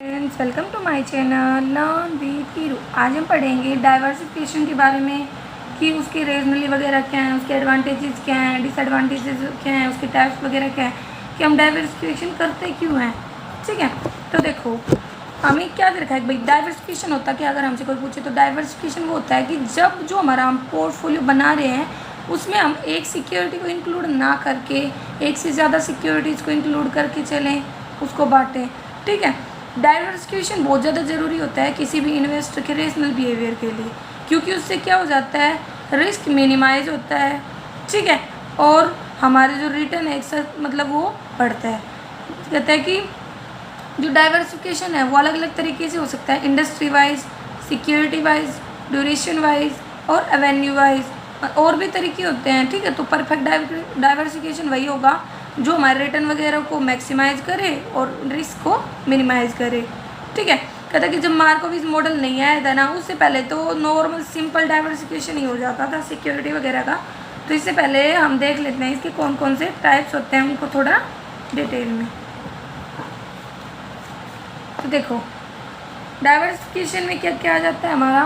Friends, welcome to my channel learn with Heeru. आज हम पढ़ेंगे डाइवर्सिफिकेशन के बारे में कि उसके रीजनली वगैरह क्या हैं, उसके एडवांटेजेस क्या हैं, डिसएडवांटेजेस क्या हैं, उसके टाइप्स वगैरह क्या हैं, कि हम डाइवर्सिफिकेशन करते क्यों हैं। ठीक है, तो देखो हमें क्या देखा है भाई, डाइवर्सिफिकेशन होता है कि अगर हमसे कोई पूछे तो डाइवर्सिफिकेशन वो होता है कि जब जो हमारा हम पोर्टफोलियो बना रहे हैं उसमें हम एक सिक्योरिटी को इंक्लूड ना करके एक से ज़्यादा सिक्योरिटीज़ को इंक्लूड करके चलें, उसको बांटें। ठीक है, डाइवर्सिफिकेशन बहुत ज़्यादा ज़रूरी होता है किसी भी इन्वेस्टर के रेशनल बिहेवियर के लिए, क्योंकि उससे क्या हो जाता है, रिस्क मिनिमाइज होता है। ठीक है, और हमारे जो रिटर्न है एक साथ मतलब वो बढ़ता है। कहता है कि जो डाइवर्सिफिकेशन है वो अलग अलग तरीके से हो सकता है, industry wise, security wise, duration wise और एवेन्यू वाइज, और भी तरीके होते हैं। ठीक है, तो परफेक्ट डाइवर्सिफिकेशन वही होगा जो हमारे रिटर्न वगैरह को मैक्सिमाइज करे और रिस्क को मिनिमाइज करे। ठीक है, कहता है कि जब मार्कोविज मॉडल नहीं आया था ना, उससे पहले तो नॉर्मल सिंपल डाइवर्सिफिकेशन ही हो जाता था सिक्योरिटी वगैरह का। तो इससे पहले हम देख लेते हैं इसके कौन कौन से टाइप्स होते हैं, उनको थोड़ा डिटेल में। तो देखो डाइवर्सिफिकेशन में क्या क्या आ जाता है हमारा,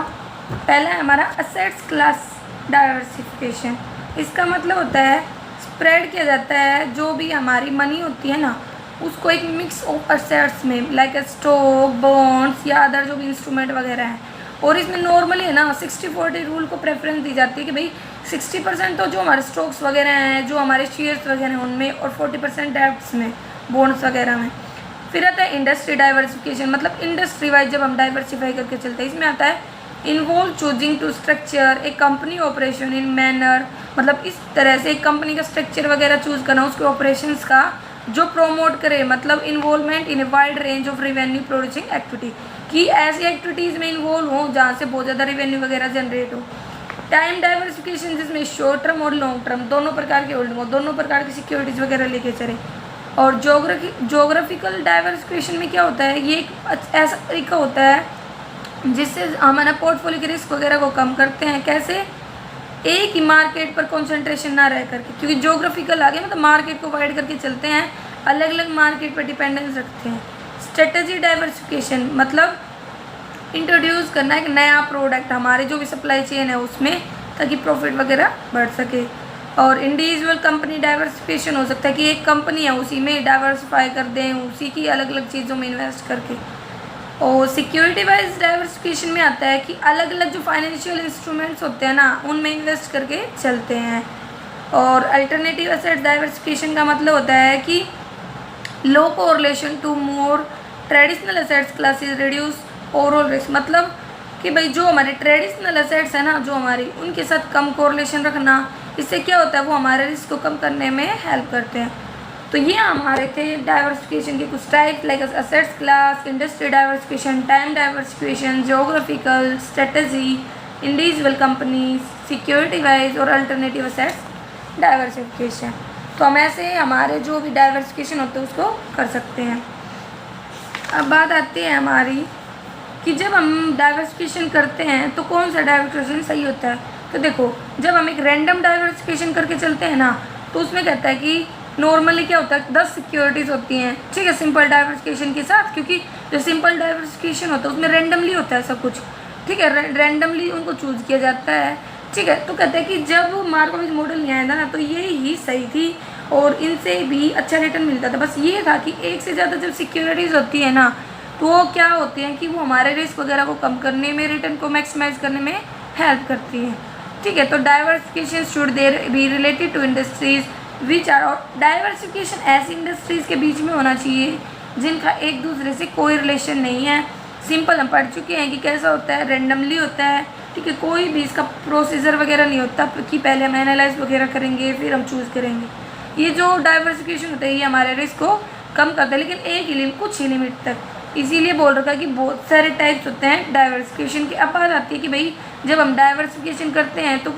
पहला है हमारा असेट्स क्लास डाइवर्सिफिकेशन। इसका मतलब होता है स्प्रेड किया जाता है जो भी हमारी मनी होती है ना, उसको एक मिक्स ऑफ असेट्स में, लाइक स्टॉक, बॉन्ड्स या अदर जो भी इंस्ट्रूमेंट वगैरह हैं। और इसमें नॉर्मली है ना 60-40 रूल को प्रेफरेंस दी जाती है कि भाई 60% तो जो हमारे स्टॉक्स वगैरह हैं, जो हमारे शेयर्स वगैरह हैं उनमें, और 40% डेब्ट्स में, बॉन्ड्स वगैरह में। फिर आता है इंडस्ट्री डाइवर्सिफिकेशन, मतलब इंडस्ट्री वाइज जब हम डाइवर्सिफाई करके चलते हैं। इसमें आता है involve choosing to structure a company operation in manner, मतलब इस तरह से एक कंपनी का स्ट्रक्चर वगैरह चूज़ करना उसके ऑपरेशंस का जो प्रोमोट करे, मतलब involvement in a wide range of revenue producing activity, कि ऐसी एक्टिविटीज़ में इन्वॉल्व हो जहाँ से बहुत ज़्यादा रिवेन्यू वगैरह जनरेट हो। टाइम डाइवर्सिफिकेशन जिसमें शॉर्ट टर्म और लॉन्ग टर्म दोनों प्रकार के होल्डिंग हो, दोनों प्रकार की सिक्योरिटीज़ वगैरह लेके चले। और जोग्राफिकल डाइवर्सिफिकेशन में क्या होता है, ये एक ऐसा तरीका होता है जिससे हमारा पोर्टफोलियो के रिस्क वगैरह को कम करते हैं। कैसे, एक ही मार्केट पर कंसंट्रेशन ना रह करके, क्योंकि जोग्राफिकल आ गया मतलब मार्केट को वाइड करके चलते हैं, अलग अलग मार्केट पर डिपेंडेंस रखते हैं। स्ट्रेटजी डाइवर्सिफिकेशन मतलब इंट्रोड्यूस करना एक नया प्रोडक्ट हमारे जो भी सप्लाई चेन है उसमें, ताकि प्रॉफिट वगैरह बढ़ सके। और इंडिविजुअल कंपनी डाइवर्सिफिकेशन हो सकता है कि एक कंपनी है उसी में डाइवर्सिफाई कर दें, उसी की अलग अलग चीज़ों में इन्वेस्ट करके। और सिक्योरिटी वाइज डाइवर्सिफिकेशन में आता है कि अलग अलग जो फाइनेंशियल इंस्ट्रूमेंट्स होते हैं ना उनमें इन्वेस्ट करके चलते हैं। और अल्टरनेटिव एसेट डाइवर्सिफिकेशन का मतलब होता है कि low correlation to more traditional assets classes reduce overall risk, मतलब कि भाई जो हमारे ट्रेडिशनल एसेट्स है ना, जो हमारी उनके साथ कम कोरिलेशन रखना, इससे क्या होता है वो हमारे रिस्क को कम करने में हेल्प करते हैं। तो ये हमारे थे डाइवर्सिफिकेशन के कुछ type, like assets class, industry diversification, time diversification, geographical, strategy, individual companies, security wise और अल्टरनेटिव असेट्स डाइवर्सिफिकेशन। तो हम ऐसे हमारे जो भी डाइवर्सिफिकेशन होते हैं उसको कर सकते हैं। अब बात आती है हमारी कि जब हम डाइवर्सिफिकेशन करते हैं तो कौन सा डाइवर्सिफिकेशन सही होता है। तो देखो जब हम एक रैंडम डाइवर्सिफिकेशन करके चलते हैं ना, तो उसमें कहता है कि नॉर्मली क्या होता है 10 सिक्योरिटीज़ होती हैं। ठीक है, सिंपल डाइवर्सिफिकेशन के साथ, क्योंकि जो सिंपल डाइवर्सिफिकेशन होता है उसमें रैंडमली होता है सब कुछ। ठीक है, रैंडमली उनको चूज़ किया जाता है। ठीक है, तो कहते हैं कि जब मार्कोविज मॉडल नहीं आया था ना, तो ये ही सही थी और इनसे भी अच्छा रिटर्न मिलता था। बस ये था कि एक से ज़्यादा जब सिक्योरिटीज़ होती है ना, तो वो क्या होती हैं कि वो हमारे रिस्क वगैरह को कम करने में, रिटर्न को मैक्सिमाइज करने में हेल्प करती हैं। ठीक है, तो diversification should there be related to industries which are, और डाइवर्सिफिकेशन ऐसी इंडस्ट्रीज़ के बीच में होना चाहिए जिनका एक दूसरे से कोई रिलेशन नहीं है। सिंपल हम पढ़ चुके हैं कि कैसा होता है, रेंडमली होता है। ठीक है, कोई भी इसका प्रोसीजर वगैरह नहीं होता कि पहले हम एनालाइज वगैरह करेंगे फिर हम चूज़ करेंगे। ये जो डाइवर्सिफिकेशन होता है ये हमारे रिस्क को कम करता है, लेकिन एक ही कुछ ही लिमिट तक। इसीलिए बोल रखा है कि बहुत सारे टाइप्स होते हैं डाइवर्सिफिकेशन की। अब बात आती है कि भाई जब हम डाइवर्सिफिकेशन करते हैं तो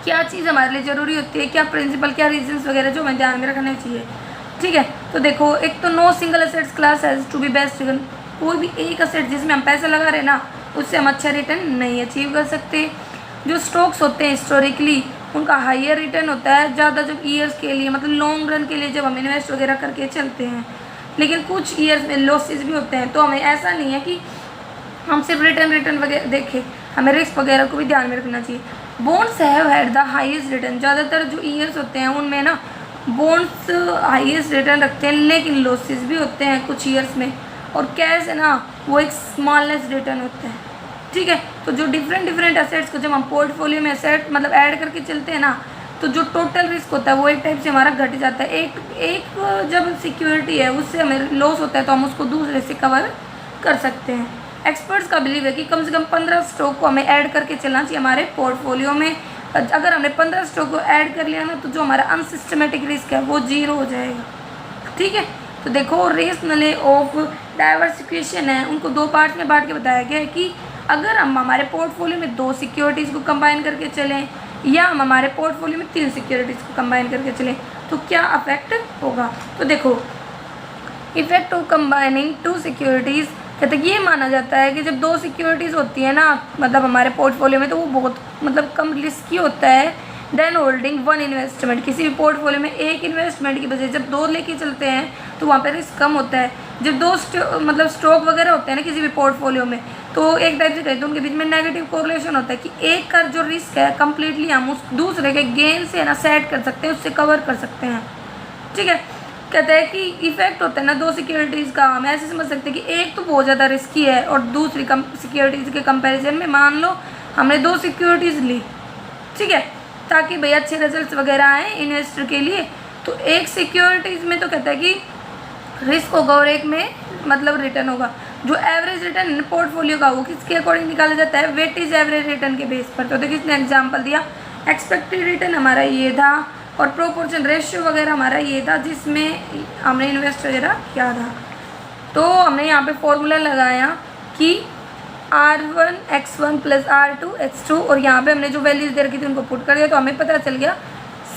क्या चीज़ हमारे लिए ज़रूरी होती है, क्या प्रिंसिपल, क्या रीजंस वगैरह जो हमें ध्यान में रखना चाहिए। ठीक है, तो देखो एक तो no single assets class has to be best return, कोई भी एक एसेट जिसमें हम पैसा लगा रहे ना उससे हम अच्छा रिटर्न नहीं अचीव कर सकते। जो स्टॉक्स होते हैं हिस्टोरिकली उनका हाइयर रिटर्न होता है ज़्यादा जब ईयर्स के लिए, मतलब लॉन्ग रन के लिए जब हम इन्वेस्ट वगैरह करके चलते हैं। लेकिन कुछ ईयर्स में लॉसेस भी होते हैं। तो हमें ऐसा नहीं है कि हम सिर्फ रिटर्न वगैरह देखें, हमें रिस्क वगैरह को भी ध्यान में रखना चाहिए। Bonds have had the highest return, ज़्यादातर जो ईयर्स होते हैं उनमें ना बॉन्ड्स हाईएस्ट रिटर्न रखते हैं, लेकिन लॉसेस भी होते हैं कुछ ईयर्स में। और कैश है ना वो एक स्मॉलेस्ट रिटर्न होता है, ठीक है। तो जो डिफरेंट एसेट्स को जब हम पोर्टफोलियो में एसेट मतलब ऐड करके चलते हैं ना, तो जो टोटल रिस्क होता है वो एक टाइप से हमारा घट जाता है। एक जब सिक्योरिटी है उससे हमें लॉस होता है तो हम उसको दूसरे से कवर कर सकते हैं। एक्सपर्ट्स का बिलीव है कि कम से कम 15 स्टॉक को हमें ऐड करके चलना चाहिए हमारे पोर्टफोलियो में। अगर हमने 15 स्टॉक को ऐड कर लिया ना तो जो हमारा अनसिस्टमेटिक रिस्क है वो 0 हो जाएगा, ठीक है। तो देखो रेशनल ऑफ डाइवर्सिफिकेशन है, उनको 2 पार्ट में बांट के बताया गया है कि अगर हम हमारे पोर्टफोलियो में 2 सिक्योरिटीज़ को कंबाइन करके चलें या हम हमारे पोर्टफोलियो में 3 सिक्योरिटीज़ को कंबाइन करके चलें तो क्या अफेक्ट होगा। तो देखो इफेक्ट ऑफ कंबाइनिंग 2 सिक्योरिटीज़ कहते हैं ये माना जाता है कि जब 2 सिक्योरिटीज़ होती है ना मतलब हमारे पोर्टफोलियो में, तो वो बहुत मतलब कम रिस्की होता है देन होल्डिंग 1 इन्वेस्टमेंट। किसी भी पोर्टफोलियो में एक इन्वेस्टमेंट की बजाय जब 2 लेके चलते हैं तो वहाँ पे रिस्क कम होता है। जब 2 मतलब स्टॉक वगैरह होते हैं ना किसी भी पोर्टफोलियो में, तो एक टाइप से कहें तो उनके बीच में नेगेटिव कोरिलेशन होता है कि एक का जो रिस्क है कम्प्लीटली हम उस दूसरे के गेन से ना सेट कर सकते हैं, उससे कवर कर सकते हैं, ठीक है। कहते हैं कि इफेक्ट होता है ना 2 सिक्योरिटीज़ का, हम ऐसे समझ सकते हैं कि एक तो बहुत ज़्यादा रिस्की है और दूसरी सिक्योरिटीज़ के कंपैरिजन में मान लो हमने 2 सिक्योरिटीज़ ली, ठीक है, ताकि भाई अच्छे रिजल्ट्स वगैरह आए इन्वेस्टर के लिए। तो एक सिक्योरिटीज़ में तो कहता है कि रिस्क होगा और एक में मतलब रिटर्न होगा। जो एवरेज रिटर्न पोर्टफोलियो का वो किसके अकॉर्डिंग निकाला जाता है, वेटेज एवरेज रिटर्न के बेस पर। तो देखिए इसने एग्जाम्पल दिया, एक्सपेक्टेड रिटर्न हमारा ये था और प्रोपोर्शन रेशियो वगैरह हमारा ये था जिसमें हमने इन्वेस्ट वगैरह किया था। तो हमने यहाँ पे फॉर्मूला लगाया कि R1 X1 + R2 X2 और यहाँ पे हमने जो वैल्यूज़ दे रखी थी उनको पुट कर दिया, तो हमें पता चल गया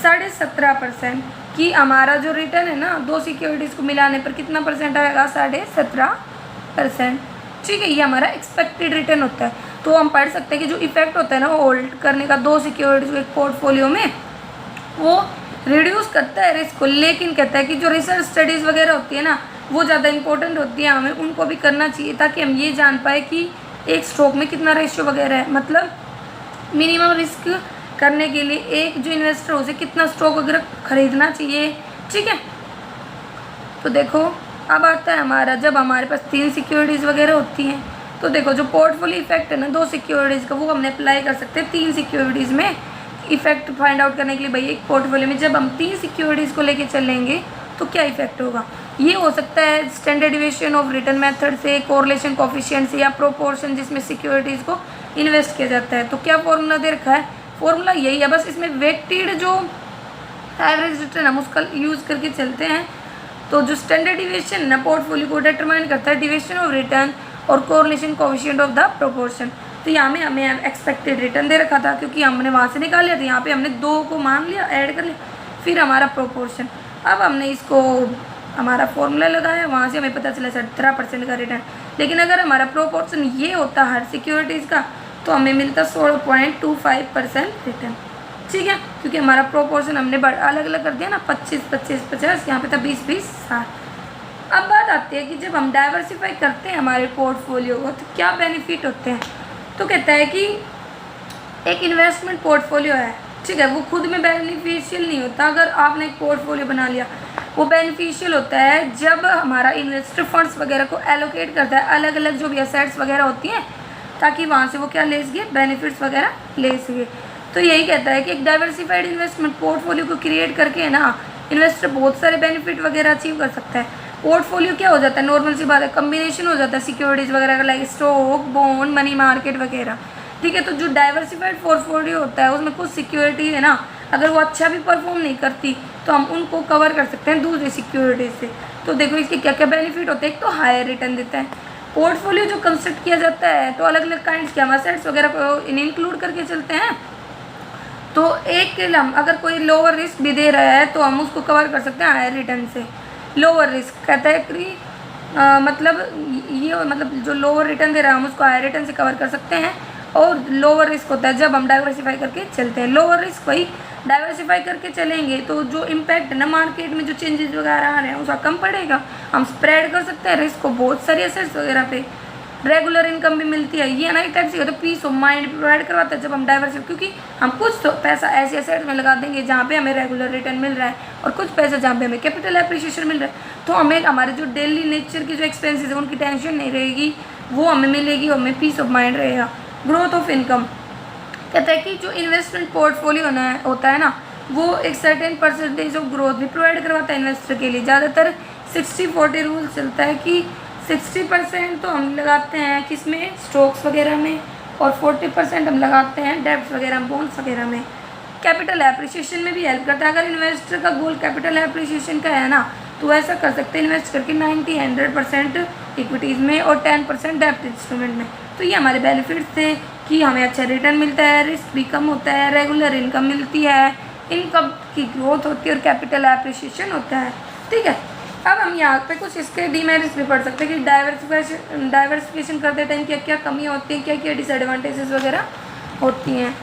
17.5% कि हमारा जो रिटर्न है ना 2 सिक्योरिटीज़ को मिलाने पर कितना परसेंट आएगा, 17.5%, ठीक है। ये हमारा एक्सपेक्टेड रिटर्न होता है। तो हम पढ़ सकते हैं कि जो इफेक्ट होता है ना होल्ड करने का 2 सिक्योरिटीज़ को एक पोर्टफोलियो में, वो रिड्यूस करता है रिस्क को, लेकिन कहता है कि जो रिसर्च स्टडीज़ वगैरह होती है ना वो ज़्यादा इंपॉर्टेंट होती है, हमें उनको भी करना चाहिए ताकि हम ये जान पाए कि एक स्टॉक में कितना रेशियो वगैरह है। मतलब मिनिमम रिस्क करने के लिए एक जो इन्वेस्टर हो उसे कितना स्टॉक वगैरह खरीदना चाहिए, ठीक है। तो देखो अब आता है हमारा जब हमारे पास 3 सिक्योरिटीज़ वगैरह होती हैं, तो देखो जो पोर्टफोलियो इफेक्ट है ना 2 सिक्योरिटीज़ का वो हमने अप्लाई कर सकते हैं 3 सिक्योरिटीज़ में। इफेक्ट फाइंड आउट करने के लिए भाई एक पोर्टफोलियो में जब हम 3 सिक्योरिटीज़ को लेके चलेंगे तो क्या इफेक्ट होगा। ये हो सकता है standard deviation of return method से, कोरिलेशन कोफिशिएंट से, या प्रोपोर्शन जिसमें सिक्योरिटीज़ को इन्वेस्ट किया जाता है। तो क्या फॉर्मूला दे रखा है, फॉर्मूला यही है, बस इसमें वेटेड जो एवरेज रिटर्न हम उसका यूज़ करके चलते हैं। तो जो स्टैंडर्ड डिविएशन ना पोर्टफोलियो को डिटरमाइन करता है डिविएशन ऑफ रिटर्न और correlation coefficient of the proportion. तो यहाँ में हमें एक्सपेक्टेड रिटर्न दे रखा था क्योंकि हमने वहाँ से निकाल लिया था, यहाँ पे हमने 2 को मान लिया, ऐड कर लिया, फिर हमारा प्रोपोर्शन। अब हमने इसको हमारा फॉर्मूला लगाया, वहाँ से हमें पता चला 17% का रिटर्न। लेकिन अगर हमारा प्रोपोर्शन ये होता हर सिक्योरिटीज़ का तो हमें मिलता 16.25% रिटर्न, ठीक है, क्योंकि हमारा प्रोपोर्शन हमने अलग अलग कर दिया ना, 25-25-50, यहाँ पे था 20-20-60। अब बात आती है कि जब हम डाइवर्सिफाई करते हैं हमारे पोर्टफोलियो को तो क्या बेनिफिट होते हैं। तो कहता है कि एक इन्वेस्टमेंट पोर्टफोलियो है, ठीक है, वो खुद में बेनिफिशियल नहीं होता। अगर आपने एक पोर्टफोलियो बना लिया वो बेनिफिशियल होता है जब हमारा इन्वेस्टर फंड्स वगैरह को एलोकेट करता है अलग अलग जो भी असेट्स वगैरह होती हैं, ताकि वहाँ से वो क्या ले सके, बेनिफिट्स वगैरह ले सके। तो यही कहता है कि एक डाइवर्सिफाइड इन्वेस्टमेंट पोर्टफोलियो को क्रिएट करके ना इन्वेस्टर बहुत सारे बेनिफिट वगैरह अचीव कर सकता है। पोर्टफोलियो क्या हो जाता है, नॉर्मल सी बात है, कम्बिनेशन हो जाता है सिक्योरिटीज़ वगैरह का, like stock, bond, money market वगैरह, ठीक है। तो जो डाइवर्सिफाइड पोर्टफोलियो होता है उसमें कुछ सिक्योरिटी है ना, अगर वो अच्छा भी परफॉर्म नहीं करती तो हम उनको कवर कर सकते हैं दूसरी सिक्योरिटी से। तो देखो इसके क्या क्या बेनिफिट होते हैं। एक तो हायर रिटर्न देता है। पोर्टफोलियो जो कंस्ट्रक्ट किया जाता है तो अलग अलग काइंड्स के हम असेट्स वगैरह को इंक्लूड करके चलते हैं। तो एक हम अगर कोई लोअर रिस्क भी दे रहा है तो हम उसको कवर कर सकते हैं हायर रिटर्न से। लोअर रिस्क कहता है कि मतलब जो लोअर रिटर्न दे रहा है हम उसको हायर रिटर्न से कवर कर सकते हैं। और लोअर रिस्क होता है जब हम डाइवर्सिफाई करके चलते हैं। लोअर रिस्क वही डाइवर्सिफाई करके चलेंगे तो जो इम्पैक्ट है ना मार्केट में, जो चेंजेस वगैरह आ रहे हैं उसका कम पड़ेगा। हम स्प्रेड कर सकते हैं रिस्क को बहुत सारी एसेट्स वगैरह पे, रेगुलर इनकम भी मिलती है। ये ना एक टाइप से तो पीस ऑफ माइंड प्रोवाइड करवाता है जब हम डाइवर्सिफाई, क्योंकि हम कुछ तो पैसा ऐसे एसेट्स में लगा देंगे जहाँ पे हमें रेगुलर रिटर्न मिल रहा है और कुछ पैसा जहाँ पे हमें कैपिटल एप्रिशिएशन मिल रहा है, तो हमें हमारे जो डेली नेचर की जो एक्सपेंसेस है उनकी टेंशन नहीं रहेगी, वो हमें मिलेगी, हमें पीस ऑफ माइंड रहेगा। ग्रोथ ऑफ इनकम कहता है कि जो इन्वेस्टमेंट पोर्टफोलियो होता है ना, वो एक सर्टेन परसेंटेज ऑफ ग्रोथ भी प्रोवाइड करवाता है इन्वेस्टर के लिए। ज़्यादातर 60-40 रूल चलता है कि 60% तो हम लगाते हैं किस में, स्टॉक्स वगैरह में, और 40% हम लगाते हैं डेब्ट्स वगैरह, बॉन्ड्स वगैरह में। कैपिटल एप्रिसिएशन में भी हेल्प करता है। अगर इन्वेस्टर का गोल कैपिटल एप्रिसिएशन का है ना, तो ऐसा कर सकते हैं इन्वेस्ट करके 90-100% इक्विटीज़ में और 10% डेब्ट इंस्ट्रूमेंट में। तो ये हमारे बेनिफिट्स थे कि हमें अच्छा रिटर्न मिलता है, रिस्क भी कम होता है, रेगुलर इनकम मिलती है, इनकम की ग्रोथ होती है और कैपिटल एप्रिसिएशन होता है। ठीक है, अब हम यहाँ पे कुछ इसके डीमेरिट्स भी पढ़ सकते हैं कि डाइवर्सिफिकेशन करते टाइम क्या क्या कमियाँ होती हैं, क्या क्या डिसएडवांटेजेस वगैरह होती हैं।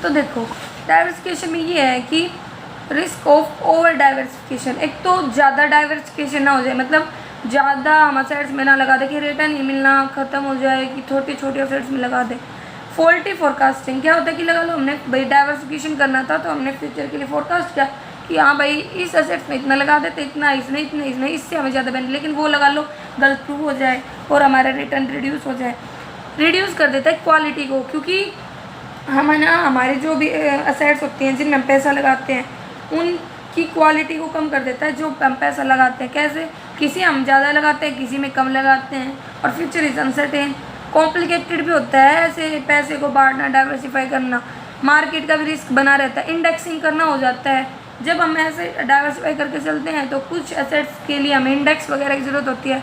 तो देखो डाइवर्सिफिकेशन में ये है कि रिस्क ऑफ ओवर डाइवर्सिफिकेशन, एक तो ज़्यादा डाइवर्सिफिकेशन ना हो जाए, मतलब ज़्यादा हम असेट्स में ना लगा दे कि रिटर्न ही मिलना ख़त्म हो जाए, कि छोटे छोटे असेट्स में लगा दे। फॉल्टी फोरकास्टिंग क्या होता है कि लगा लो हमने भाई डाइवर्सिफिकेशन करना था तो हमने फ्यूचर के लिए फोरकास्ट किया कि हाँ भाई इस असेट्स में इतना लगा देते, इतना इसमें, इतना इसमें, इससे हमें ज़्यादा बेनिफिट, लेकिन वो लगा लो गलत प्रूव हो जाए और हमारा रिटर्न रिड्यूस हो जाए। रिड्यूस कर देता है क्वालिटी को, क्योंकि हम ना हमारे जो भी असेट्स होती हैं जिनमें हम पैसा लगाते हैं उनकी क्वालिटी को कम कर देता है जो हम पैसा लगाते हैं। कैसे, किसी हम ज़्यादा लगाते हैं, किसी में कम लगाते हैं, और फ्यूचर इज अनसर्टेन, कॉम्प्लिकेटेड भी होता है ऐसे पैसे को बांटना, डाइवर्सिफाई करना, मार्केट का भी रिस्क बना रहता है, इंडेक्सिंग करना हो जाता है। जब हम ऐसे डाइवर्सिफाई करके चलते हैं तो कुछ एसेट्स के लिए हमें इंडेक्स वगैरह की ज़रूरत होती है,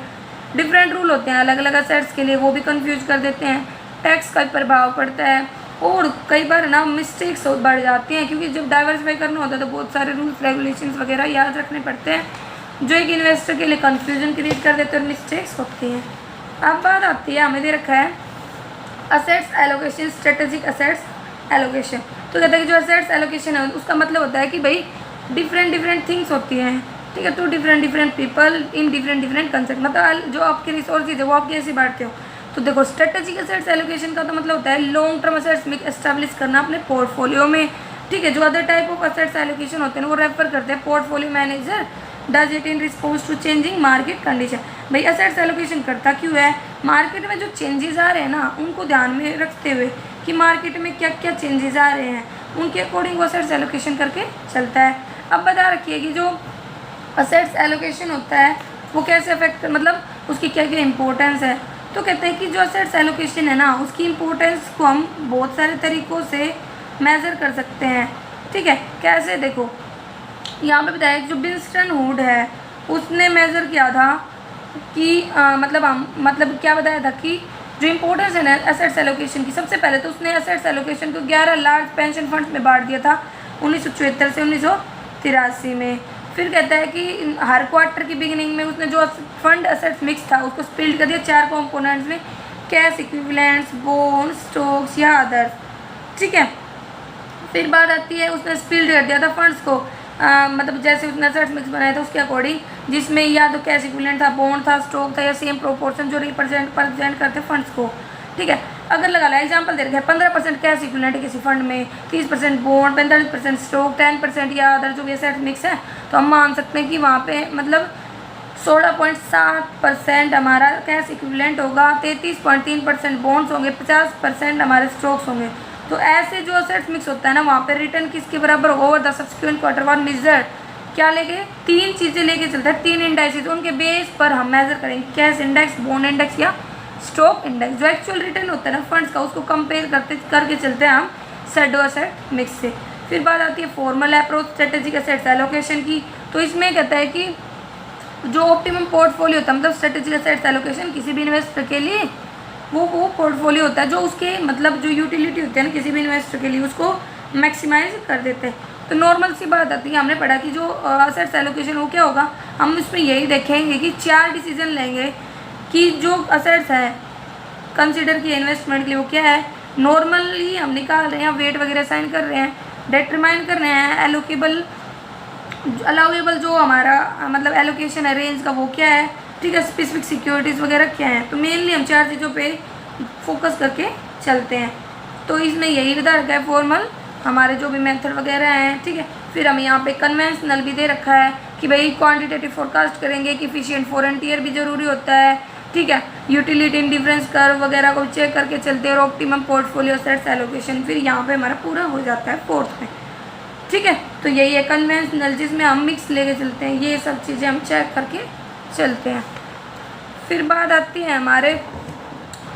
डिफरेंट रूल होते हैं अलग अलग एसेट्स के लिए, वो भी कंफ्यूज कर देते हैं, टैक्स का प्रभाव पड़ता है, और कई बार ना मिस्टेक्स बढ़ जाती हैं, क्योंकि जब डाइवर्सिफाई करना होता है तो बहुत सारे रूल्स रेगुलेशंस वगैरह याद रखने पड़ते हैं जो एक इन्वेस्टर के लिए कन्फ्यूजन क्रिएट कर देते हैं और मिस्टेक्स होती हैं। अब बात आती है, हमें दे रखा है assets allocation, strategic assets allocation. तो कहते हैं कि जो असेट्स एलोकेशन है उसका मतलब होता है कि भाई डिफरेंट थिंग्स होती हैं, ठीक है, to different people in different concept, मतलब जो आपके रिसोर्सेज है वो आप कैसे बांटते हो। तो देखो स्ट्रेटेजिक असेट्स एलोकेशन का तो मतलब होता है लॉन्ग टर्म असेट्स में एस्टैब्लिश करना अपने पोर्टफोलियो में, ठीक है। जो other type of assets allocation होते हैं वो रेफर करते हैं portfolio manager does it in response to changing market condition. भाई असेट्स एलोकेशन करता क्यों है, मार्केट में जो चेंजेस आ रहे हैं ना उनको ध्यान में रखते हुए कि मार्केट में क्या क्या चेंजेस आ रहे हैं उनके अकॉर्डिंग वो असेट्स एलोकेशन करके चलता है। अब बता रखिए कि जो असेट्स एलोकेशन होता है वो कैसे अफेक्ट, मतलब उसकी क्या क्या इंपॉर्टेंस है। तो कहते हैं कि जो असेट्स एलोकेशन है ना उसकी इंपॉर्टेंस को हम बहुत सारे तरीक़ों से मेज़र कर सकते हैं, ठीक है। कैसे, देखो यहाँ पे बताया जो विंस्टन हुड है उसने मेज़र किया था कि मतलब क्या बताया था कि जो इम्पोर्टेंस है ना एसेट्स एलोकेशन की, सबसे पहले तो उसने एसेट्स एलोकेशन को 11 लार्ज पेंशन फंड्स में बांट दिया था 1974 से 1983 में। फिर कहता है कि हर क्वार्टर की बिगिनिंग में उसने जो फंड एसेट्स मिक्स था उसको स्प्लिट कर दिया 4 कंपोनेंट्स में, कैश इक्विवेलेंट्स, बॉन्ड, स्टॉक्स या अदर्स, ठीक है। फिर बात आती है उसने स्प्लिट कर दिया था फंड्स को, मतलब जैसे उसने एसेट्स मिक्स बनाया था उसके अकॉर्डिंग, जिसमें या तो कैश इक्विवेलेंट था, बॉन्ड था, स्टॉक था, या सेम प्रोपोर्शन जो रिप्रेजेंट करते फंड्स को, ठीक है। अगर लगा ला एग्जाम्पल दे रखा है 15% कैश इक्विवेलेंट है किसी फंड में, 30% बॉन्ड, 45% स्टॉक, 10% या अदर जो भी एसेट मिक्स है, तो हम मान सकते हैं कि वहाँ पे मतलब 16.7% हमारा कैश इक्विवेलेंट होगा, 33.3% बॉन्ड्स होंगे, 50% हमारे स्टॉक्स होंगे। तो ऐसे जो एसेट्स मिक्स होता है ना वहाँ पे रिटर्न किसके बराबर होगा, over the subsequent quarter one major क्या लेके, 3 चीज़ें लेके चलता है, 3 इंडेक्सेस, उनके बेस पर हम मेजर करेंगे कैश इंडेक्स, बॉन्ड इंडेक्स या स्टॉक इंडेक्स। जो एक्चुअल रिटर्न होता है ना फंड्स का उसको कंपेयर करके चलते हैं हम सैडो एसेट मिक्स से। फिर बात आती है formal approach strategic assets allocation की। तो इसमें कहता है कि जो ऑप्टिमम पोर्टफोलियो होता है, मतलब स्ट्रेटेजिक एसेट्स एलोकेशन किसी भी इन्वेस्टर के लिए वो पोर्टफोलियो होता है जो उसके मतलब जो यूटिलिटी होती है ना किसी भी इन्वेस्टर के लिए उसको मैक्सिमाइज कर देते हैं। तो नॉर्मल सी बात आती है, हमने पढ़ा कि जो एसेट्स एलोकेशन वो क्या होगा, हम इसमें यही देखेंगे कि 4 डिसीजन लेंगे कि जो असेट्स है कंसिडर किए इन्वेस्टमेंट के लिए वो क्या है, नॉर्मली हम निकाल रहे हैं, वेट वगैरह साइन कर रहे हैं, डिटरमाइन करने हैं एलोकेबल अलाउेबल जो हमारा मतलब एलोकेशन है रेंज का वो क्या है, ठीक है, स्पेसिफिक सिक्योरिटीज़ वगैरह क्या है। तो मेनली हम 4 चीज़ों पे फोकस करके चलते हैं। तो इसमें यही बता रखा है फॉर्मल हमारे जो भी मेथड वगैरह हैं, ठीक है। फिर हमें यहाँ पे कन्वेंशनल भी दे रखा है कि भाई क्वांटिटेटिव फोरकास्ट करेंगे कि एफिशिएंट फॉरेंटियर भी ज़रूरी होता है, ठीक है। यूटिलिटी इंडिफरेंस कर्व वगैरह को चेक करके चलते हैं और ऑप्टिमम पोर्टफोलियो सेट्स एलोकेशन फिर यहाँ पे हमारा पूरा हो जाता है 4th में, ठीक है। तो यही है कन्वेंशनल जिसमें हम मिक्स लेके चलते हैं, ये सब चीज़ें हम चेक करके चलते हैं। फिर बात आती है हमारे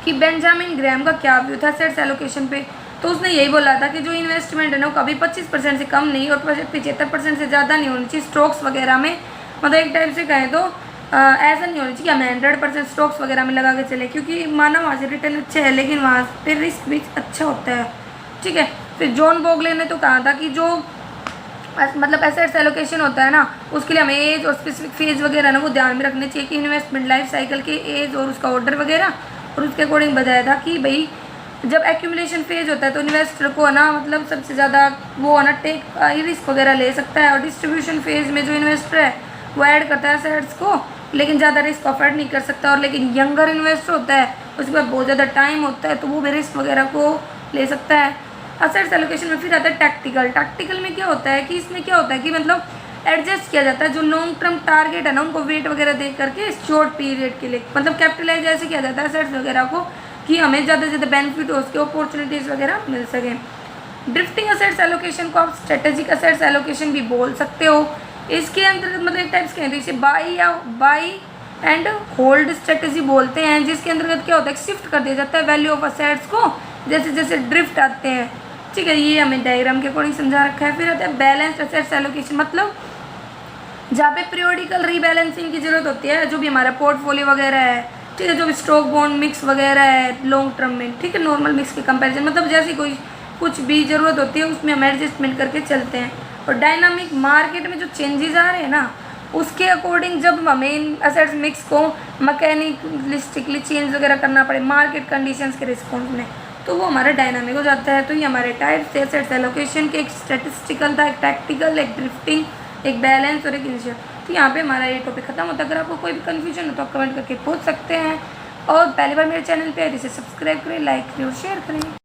कि बेंजामिन ग्रैम का क्या व्यू था सेट्स एलोकेशन पे। तो उसने यही बोला था कि जो इन्वेस्टमेंट है ना वो कभी 25% से कम नहीं और 75% से ज़्यादा नहीं होनी चाहिए स्टॉक्स वगैरह में। मतलब एक टाइप से कहें तो ऐसा नहीं होना चाहिए कि हमें 100% स्टॉक्स वगैरह में लगा के चले, क्योंकि माना वहाँ से रिटर्न अच्छे है लेकिन वहाँ पे रिस्क भी अच्छा होता है, ठीक है। फिर जॉन बोगले ने तो कहा था कि जो मतलब एसेट्स एलोकेशन होता है ना उसके लिए हमें एज और स्पेसिफिक फेज वगैरह ना वो ध्यान में रखने चाहिए कि इन्वेस्टमेंट लाइफ साइकिल के एज और उसका ऑर्डर वगैरह, और उसके अकॉर्डिंग बताया था कि भाई जब एक्यूमुलेशन फेज होता है तो इन्वेस्टर को ना मतलब सबसे ज़्यादा वो ना टेक रिस्क वगैरह ले सकता है, और डिस्ट्रीब्यूशन फेज में जो इन्वेस्टर है वो ऐड करता है एसेट्स को लेकिन ज़्यादा रिस्क अफोर्ड नहीं कर सकता, और लेकिन यंगर इन्वेस्टर होता है उसके पास बहुत ज़्यादा टाइम होता है तो वो भी रिस्क वगैरह को ले सकता है। एसेट्स एलोकेशन में फिर आता है टैक्टिकल में क्या होता है कि इसमें क्या होता है कि मतलब एडजस्ट किया जाता है जो लॉन्ग टर्म टारगेट है ना उनको वेट वगैरह देख करके शॉर्ट पीरियड के लिए मतलब कैपिटलाइज ऐसे किया जाता है एसेट्स वगैरह को कि हमें ज़्यादा से ज़्यादा बेनिफिट हो उसके अपॉर्चुनिटीज़ वगैरह मिल सकें। ड्रिफ्टिंग एसेट्स एलोकेशन को आप स्ट्रेटेजिक एसेट्स एलोकेशन भी बोल सकते हो। इसके अंतर्गत मतलब एक टाइप्स कहते हैं इसे बाई एंड होल्ड स्ट्रेटेजी बोलते हैं, जिसके अंतर्गत क्या होता है शिफ्ट कर दिया जाता है वैल्यू ऑफ एसेट्स को जैसे जैसे ड्रिफ्ट आते हैं, ठीक है। ये हमें डायग्राम के अकॉर्डिंग समझा रखा है। फिर आता है बैलेंस्ड एसेट्स एलोकेशन, मतलब जहाँ पे पीरियोडिकल रीबैलेंसिंग की जरूरत होती है जो भी हमारा पोर्टफोलियो वगैरह है, ठीक है, जो भी स्टॉक बॉन्ड मिक्स वगैरह है लॉन्ग टर्म में, ठीक है, नॉर्मल मिक्स के कंपैरिजन मतलब जैसी कोई कुछ भी ज़रूरत होती है उसमें हम एडजस्टमेंट करके चलते हैं। और डायनामिक मार्केट में जो चेंजेस आ रहे हैं ना उसके अकॉर्डिंग जब हमें इन एसेट्स मिक्स को मैकेनिकलिस्टिकली चेंज वगैरह करना पड़े मार्केट कंडीशंस के रिस्पॉन्स में तो वो हमारा डायनामिक हो जाता है। तो ये हमारे टाइप्स थे एसेट्स एलोकेशन के, एक स्टैटिस्टिकल था, एक टैक्टिकल, एक ड्रिफ्टिंग, एक बैलेंस और एक इनिशियल। तो यहाँ पे हमारा ये टॉपिक खत्म होता है। अगर आपको कोई भी कन्फ्यूजन हो तो आप कमेंट करके पूछ सकते हैं, और पहली बार मेरे चैनल पे है तो इसे सब्सक्राइब करें, लाइक करें और शेयर करें।